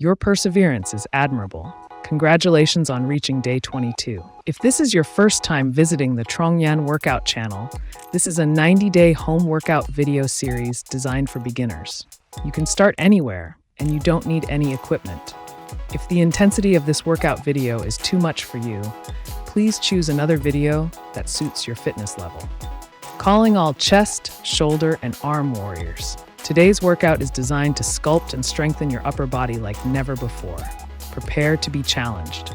Your perseverance is admirable. Congratulations on reaching day 22. If this is your first time visiting the Trongyan Workout channel, this is a 90-day home workout video series designed for beginners. You can start anywhere, and you don't need any equipment. If the intensity of this workout video is too much for you, please choose another video that suits your fitness level. Calling all chest, shoulder, and arm warriors. Today's workout is designed to sculpt and strengthen your upper body like never before. Prepare to be challenged.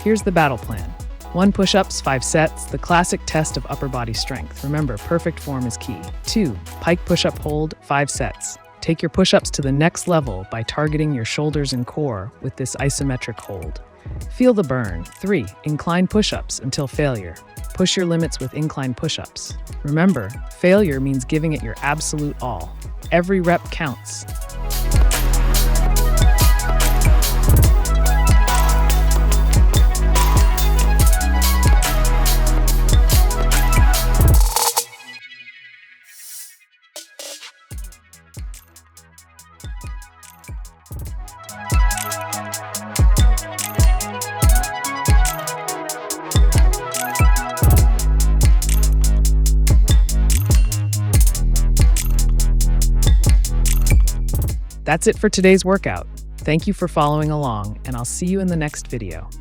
Here's the battle plan. 1 push-ups, 5 sets, the classic test of upper body strength. Remember, perfect form is key. 2, pike push-up hold, 5 sets. Take your push-ups to the next level by targeting your shoulders and core with this isometric hold. Feel the burn. 3, incline push-ups until failure. Push your limits with incline push-ups. Remember, failure means giving it your absolute all. Every rep counts. That's it for today's workout. Thank you for following along, and I'll see you in the next video.